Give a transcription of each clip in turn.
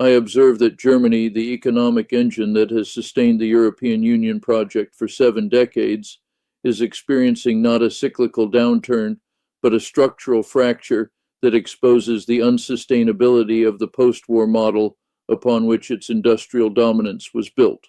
I observe that Germany, the economic engine that has sustained the European Union project for 7 decades, is experiencing not a cyclical downturn, but a structural fracture that exposes the unsustainability of the post-war model upon which its industrial dominance was built.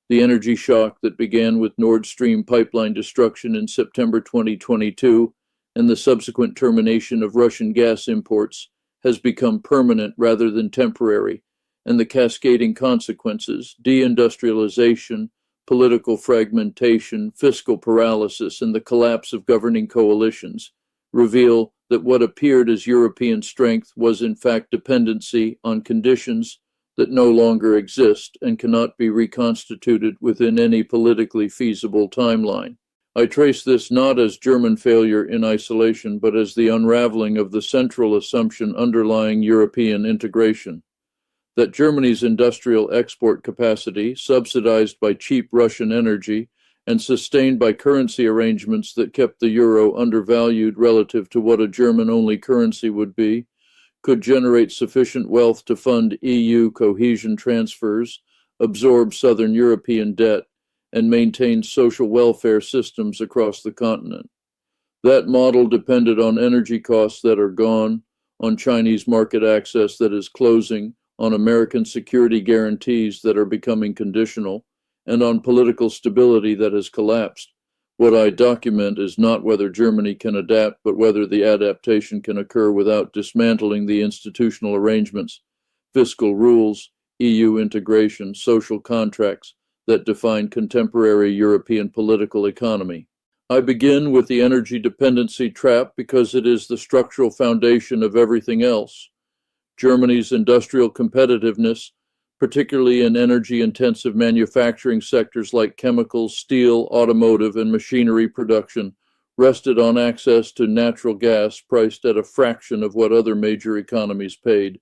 The energy shock that began with Nord Stream pipeline destruction in September 2022 and the subsequent termination of Russian gas imports has become permanent rather than temporary, and the cascading consequences, deindustrialization, political fragmentation, fiscal paralysis, and the collapse of governing coalitions, reveal that what appeared as European strength was in fact dependency on conditions that no longer exist and cannot be reconstituted within any politically feasible timeline. I trace this not as German failure in isolation, but as the unraveling of the central assumption underlying European integration, that Germany's industrial export capacity, subsidized by cheap Russian energy and sustained by currency arrangements that kept the euro undervalued relative to what a German-only currency would be, could generate sufficient wealth to fund EU cohesion transfers, absorb Southern European debt, and maintain social welfare systems across the continent. That model depended on energy costs that are gone, on Chinese market access that is closing, on American security guarantees that are becoming conditional, and on political stability that has collapsed. What I document is not whether Germany can adapt, but whether the adaptation can occur without dismantling the institutional arrangements, fiscal rules, EU integration, social contracts that define contemporary European political economy. I begin with the energy dependency trap because it is the structural foundation of everything else. Germany's industrial competitiveness, particularly in energy-intensive manufacturing sectors like chemicals, steel, automotive, and machinery production, rested on access to natural gas priced at a fraction of what other major economies paid.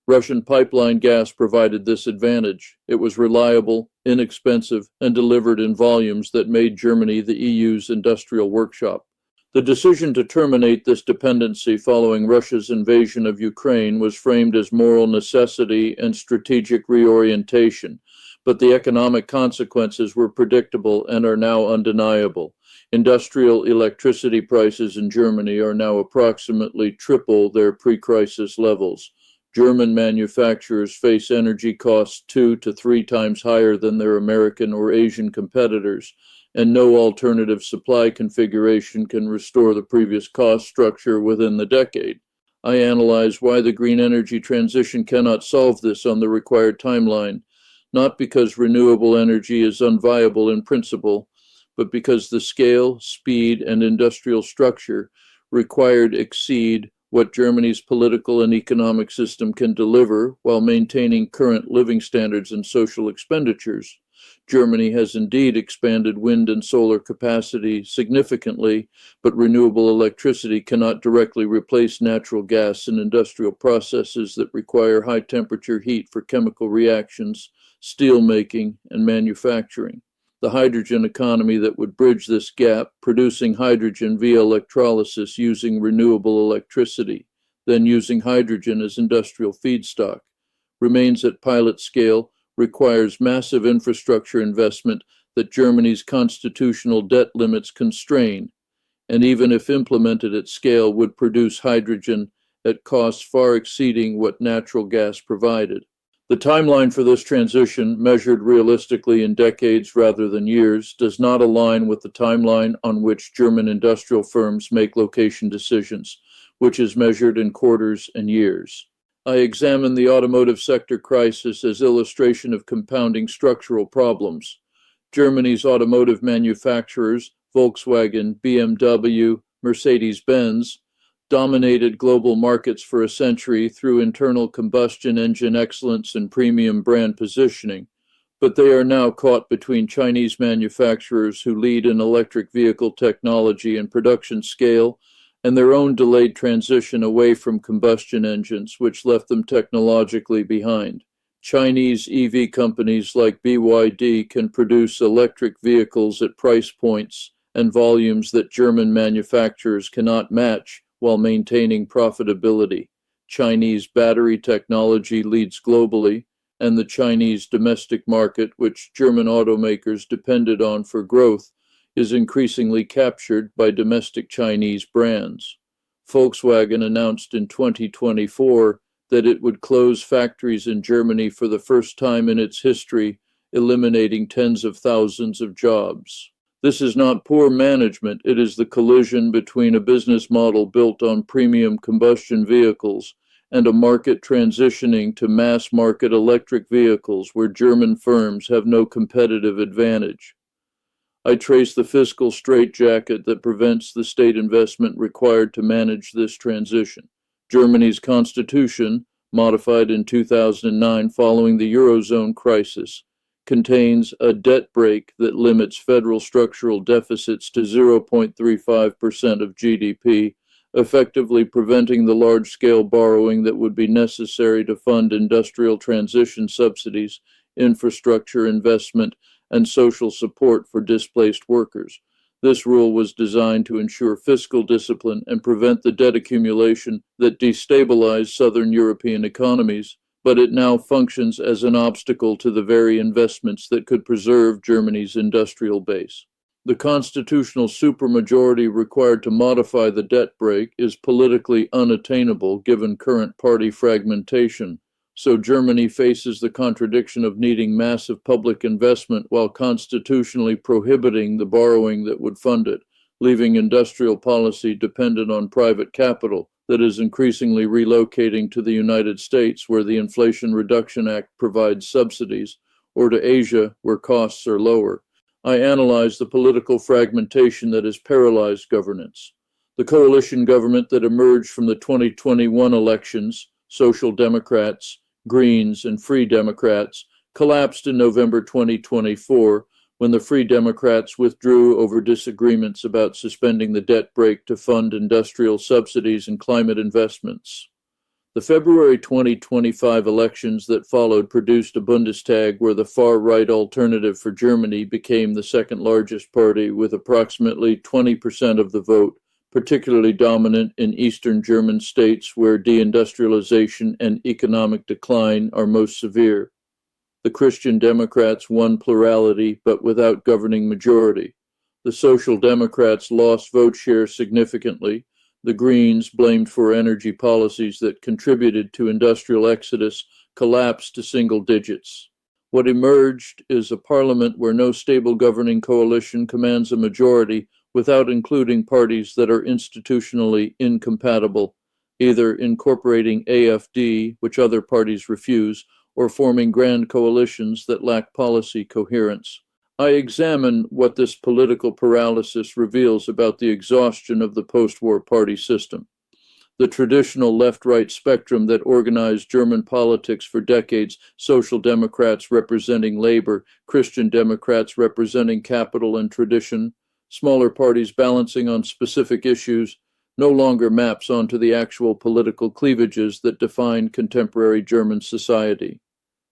Russian pipeline gas provided this advantage. It was reliable, inexpensive, and delivered in volumes that made Germany the EU's industrial workshop. The decision to terminate this dependency following Russia's invasion of Ukraine was framed as moral necessity and strategic reorientation, but the economic consequences were predictable and are now undeniable. Industrial electricity prices in Germany are now approximately triple their pre-crisis levels. German manufacturers face energy costs 2 to 3 times higher than their American or Asian competitors, and no alternative supply configuration can restore the previous cost structure within the decade. I analyze why the green energy transition cannot solve this on the required timeline, not because renewable energy is unviable in principle, but because the scale, speed, and industrial structure required exceed what Germany's political and economic system can deliver while maintaining current living standards and social expenditures. Germany has indeed expanded wind and solar capacity significantly, but renewable electricity cannot directly replace natural gas in industrial processes that require high-temperature heat for chemical reactions, steel making, and manufacturing. The hydrogen economy that would bridge this gap, producing hydrogen via electrolysis using renewable electricity, then using hydrogen as industrial feedstock, remains at pilot scale, requires massive infrastructure investment that Germany's constitutional debt limits constrain, and even if implemented at scale would produce hydrogen at costs far exceeding what natural gas provided. The timeline for this transition, measured realistically in decades rather than years, does not align with the timeline on which German industrial firms make location decisions, which is measured in quarters and years. I examine the automotive sector crisis as illustration of compounding structural problems. Germany's automotive manufacturers, Volkswagen, BMW, Mercedes-Benz, dominated global markets for a century through internal combustion engine excellence and premium brand positioning, but they are now caught between Chinese manufacturers who lead in electric vehicle technology and production scale, and their own delayed transition away from combustion engines, which left them technologically behind. Chinese EV companies like BYD can produce electric vehicles at price points and volumes that German manufacturers cannot match while maintaining profitability. Chinese battery technology leads globally, and the Chinese domestic market, which German automakers depended on for growth, is increasingly captured by domestic Chinese brands. Volkswagen announced in 2024 that it would close factories in Germany for the first time in its history, eliminating tens of thousands of jobs. This is not poor management, it is the collision between a business model built on premium combustion vehicles and a market transitioning to mass market electric vehicles where German firms have no competitive advantage. I trace the fiscal straitjacket that prevents the state investment required to manage this transition. Germany's constitution, modified in 2009 following the Eurozone crisis, contains a debt brake that limits federal structural deficits to 0.35% of GDP, effectively preventing the large-scale borrowing that would be necessary to fund industrial transition subsidies, infrastructure investment, and social support for displaced workers. This rule was designed to ensure fiscal discipline and prevent the debt accumulation that destabilized southern European economies, but it now functions as an obstacle to the very investments that could preserve Germany's industrial base. The constitutional supermajority required to modify the debt brake is politically unattainable given current party fragmentation, so Germany faces the contradiction of needing massive public investment while constitutionally prohibiting the borrowing that would fund it, leaving industrial policy dependent on private capital that is increasingly relocating to the United States, where the Inflation Reduction Act provides subsidies, or to Asia, where costs are lower. I analyze the political fragmentation that has paralyzed governance. The coalition government that emerged from the 2021 elections, Social Democrats, Greens, and Free Democrats, collapsed in November 2024 when the Free Democrats withdrew over disagreements about suspending the debt brake to fund industrial subsidies and climate investments. The February 2025 elections that followed produced a Bundestag where the far-right Alternative for Germany became the second largest party with approximately 20% of the vote, particularly dominant in eastern German states where deindustrialization and economic decline are most severe. The Christian Democrats won plurality but without governing majority. The Social Democrats lost vote share significantly. The Greens, blamed for energy policies that contributed to industrial exodus, collapsed to single digits. What emerged is a parliament where no stable governing coalition commands a majority without including parties that are institutionally incompatible, either incorporating AfD, which other parties refuse, or forming grand coalitions that lack policy coherence. I examine what this political paralysis reveals about the exhaustion of the post-war party system. The traditional left-right spectrum that organized German politics for decades, Social Democrats representing labor, Christian Democrats representing capital and tradition, smaller parties balancing on specific issues, no longer maps onto the actual political cleavages that define contemporary German society.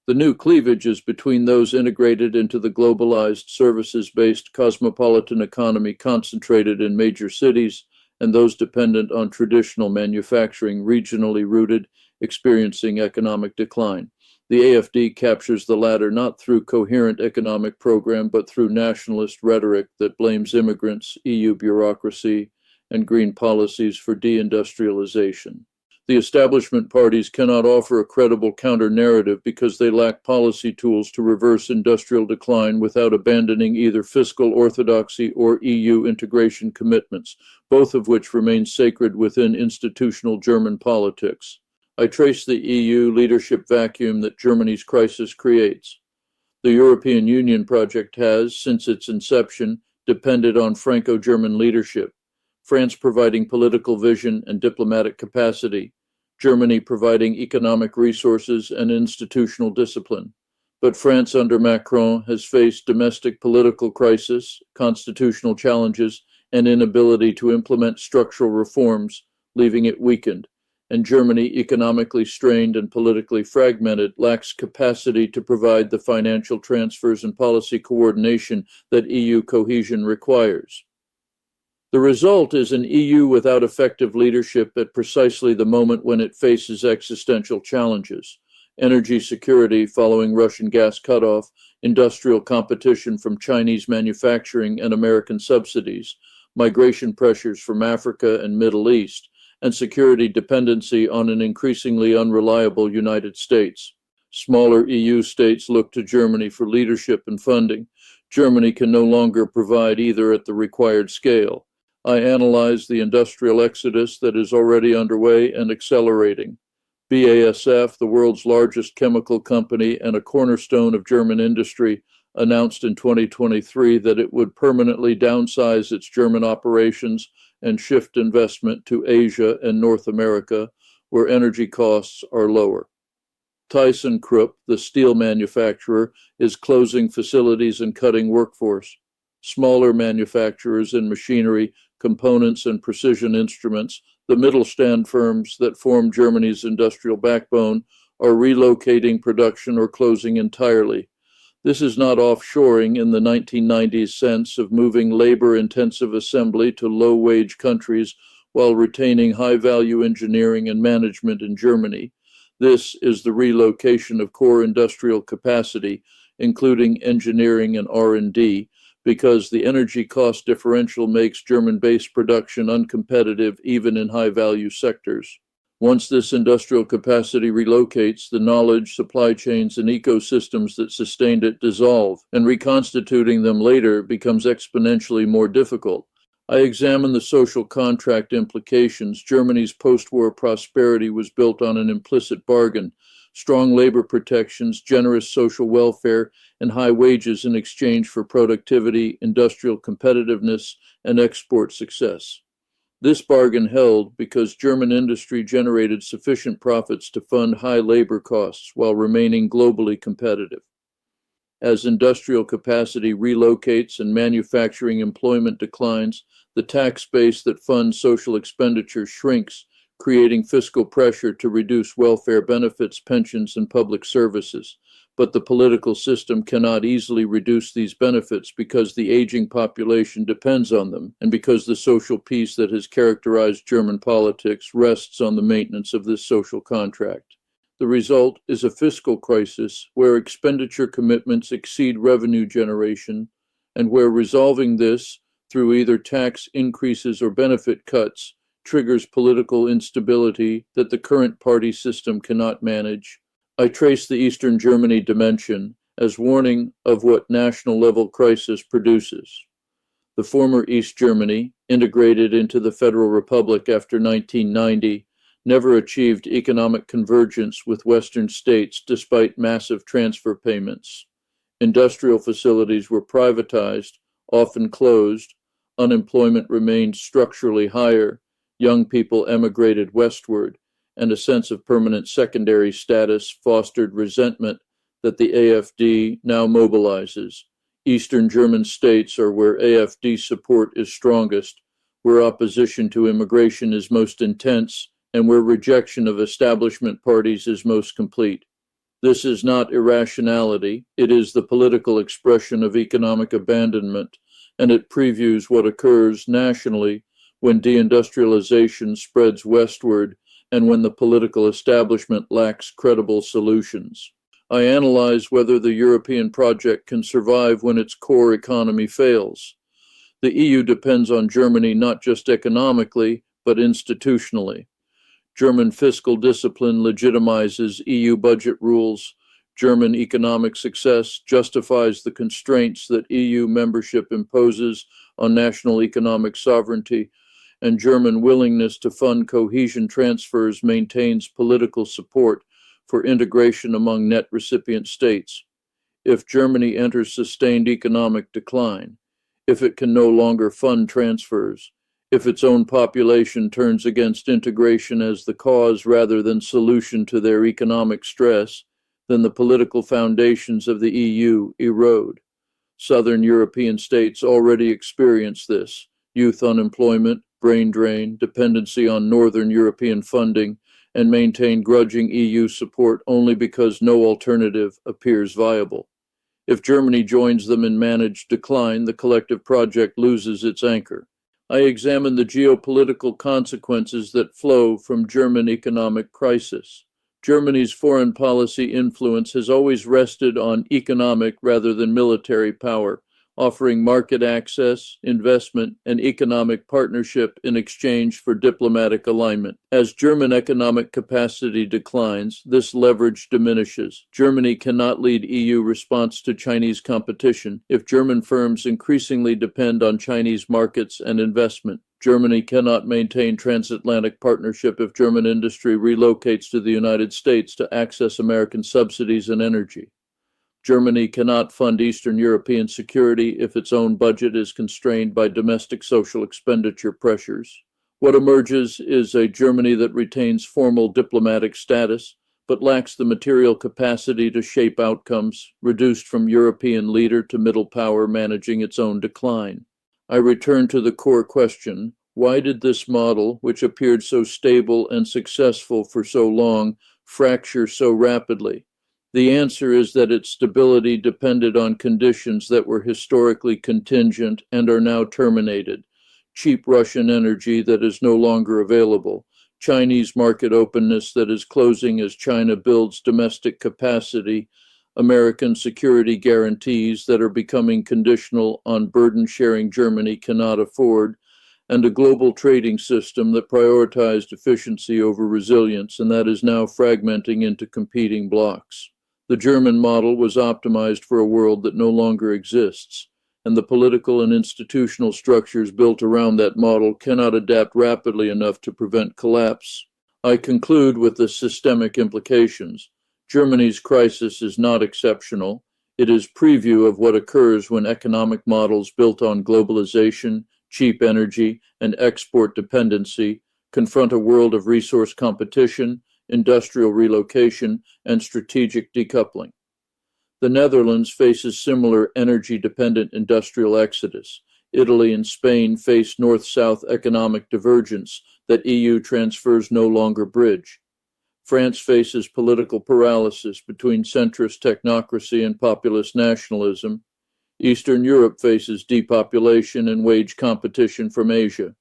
The new cleavage is between those integrated into the globalized services-based cosmopolitan economy concentrated in major cities and those dependent on traditional manufacturing regionally rooted, experiencing economic decline. The AfD captures the latter not through coherent economic program but through nationalist rhetoric that blames immigrants, EU bureaucracy, and green policies for deindustrialization. The establishment parties cannot offer a credible counter-narrative because they lack policy tools to reverse industrial decline without abandoning either fiscal orthodoxy or EU integration commitments, both of which remain sacred within institutional German politics. I trace the EU leadership vacuum that Germany's crisis creates. The European Union project has, since its inception, depended on Franco-German leadership, France providing political vision and diplomatic capacity, Germany providing economic resources and institutional discipline. But France under Macron has faced domestic political crisis, constitutional challenges, and inability to implement structural reforms, leaving it weakened. And Germany, economically strained and politically fragmented, lacks capacity to provide the financial transfers and policy coordination that EU cohesion requires. The result is an EU without effective leadership at precisely the moment when it faces existential challenges: energy security following Russian gas cutoff, industrial competition from Chinese manufacturing and American subsidies, migration pressures from Africa and Middle East, and security dependency on an increasingly unreliable United States. Smaller EU states look to Germany for leadership and funding. Germany can no longer provide either at the required scale. I analyze the industrial exodus that is already underway and accelerating. BASF, the world's largest chemical company and a cornerstone of German industry, announced in 2023 that it would permanently downsize its German operations and shift investment to Asia and North America, where energy costs are lower. ThyssenKrupp, the steel manufacturer, is closing facilities and cutting workforce. Smaller manufacturers in machinery, components, and precision instruments, the Mittelstand firms that form Germany's industrial backbone, are relocating production or closing entirely. This is not offshoring in the 1990s sense of moving labor-intensive assembly to low-wage countries while retaining high-value engineering and management in Germany. This is the relocation of core industrial capacity, including engineering and R&D, because the energy cost differential makes German-based production uncompetitive even in high-value sectors. Once this industrial capacity relocates, the knowledge, supply chains, and ecosystems that sustained it dissolve, and reconstituting them later becomes exponentially more difficult. I examine the social contract implications. Germany's post-war prosperity was built on an implicit bargain: strong labor protections, generous social welfare, and high wages in exchange for productivity, industrial competitiveness, and export success. This bargain held because German industry generated sufficient profits to fund high labor costs while remaining globally competitive. As industrial capacity relocates and manufacturing employment declines, the tax base that funds social expenditure shrinks, creating fiscal pressure to reduce welfare benefits, pensions, and public services. But the political system cannot easily reduce these benefits because the aging population depends on them, and because the social peace that has characterized German politics rests on the maintenance of this social contract. The result is a fiscal crisis where expenditure commitments exceed revenue generation, and where resolving this through either tax increases or benefit cuts triggers political instability that the current party system cannot manage. I trace the Eastern Germany dimension as warning of what national-level crisis produces. The former East Germany, integrated into the Federal Republic after 1990, never achieved economic convergence with Western states despite massive transfer payments. Industrial facilities were privatized, often closed, unemployment remained structurally higher, young people emigrated westward, and a sense of permanent secondary status fostered resentment that the AfD now mobilizes. Eastern German states are where AfD support is strongest, where opposition to immigration is most intense, and where rejection of establishment parties is most complete. This is not irrationality, it is the political expression of economic abandonment, and it previews what occurs nationally when deindustrialization spreads westward and when the political establishment lacks credible solutions. I analyze whether the European project can survive when its core economy fails. The EU depends on Germany not just economically, but institutionally. German fiscal discipline legitimizes EU budget rules. German economic success justifies the constraints that EU membership imposes on national economic sovereignty, and German willingness to fund cohesion transfers maintains political support for integration among net recipient states. If Germany enters sustained economic decline, if it can no longer fund transfers, if its own population turns against integration as the cause rather than solution to their economic stress, then the political foundations of the EU erode. Southern European states already experience this: youth unemployment, brain drain, dependency on Northern European funding, and maintain grudging EU support only because no alternative appears viable. If Germany joins them in managed decline, the collective project loses its anchor. I examine the geopolitical consequences that flow from German economic crisis. Germany's foreign policy influence has always rested on economic rather than military power, offering market access, investment, and economic partnership in exchange for diplomatic alignment. As German economic capacity declines, this leverage diminishes. Germany cannot lead EU response to Chinese competition if German firms increasingly depend on Chinese markets and investment. Germany cannot maintain transatlantic partnership if German industry relocates to the United States to access American subsidies and energy. Germany cannot fund Eastern European security if its own budget is constrained by domestic social expenditure pressures. What emerges is a Germany that retains formal diplomatic status, but lacks the material capacity to shape outcomes, reduced from European leader to middle power managing its own decline. I return to the core question: why did this model, which appeared so stable and successful for so long, fracture so rapidly? The answer is that its stability depended on conditions that were historically contingent and are now terminated. Cheap Russian energy that is no longer available, Chinese market openness that is closing as China builds domestic capacity, American security guarantees that are becoming conditional on burden sharing Germany cannot afford, and a global trading system that prioritized efficiency over resilience and that is now fragmenting into competing blocks. The German model was optimized for a world that no longer exists, and the political and institutional structures built around that model cannot adapt rapidly enough to prevent collapse. I conclude with the systemic implications. Germany's crisis is not exceptional. It is preview of what occurs when economic models built on globalization, cheap energy, and export dependency confront a world of resource competition, industrial relocation, and strategic decoupling. The Netherlands faces similar energy-dependent industrial exodus. Italy and Spain face north-south economic divergence that EU transfers no longer bridge. France faces political paralysis between centrist technocracy and populist nationalism. Eastern Europe faces depopulation and wage competition from Asia.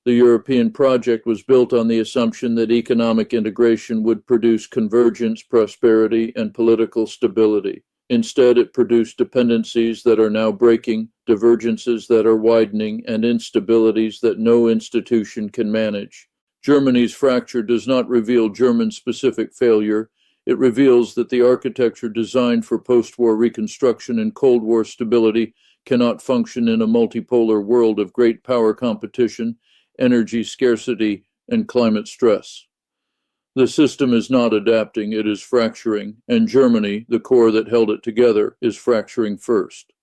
The European project was built on the assumption that economic integration would produce convergence, prosperity, and political stability. Instead, it produced dependencies that are now breaking, divergences that are widening, and instabilities that no institution can manage. Germany's fracture does not reveal German-specific failure. It reveals that the architecture designed for post-war reconstruction and Cold War stability cannot function in a multipolar world of great power competition, energy scarcity, and climate stress. The system is not adapting, it is fracturing, and Germany, the core that held it together, is fracturing first.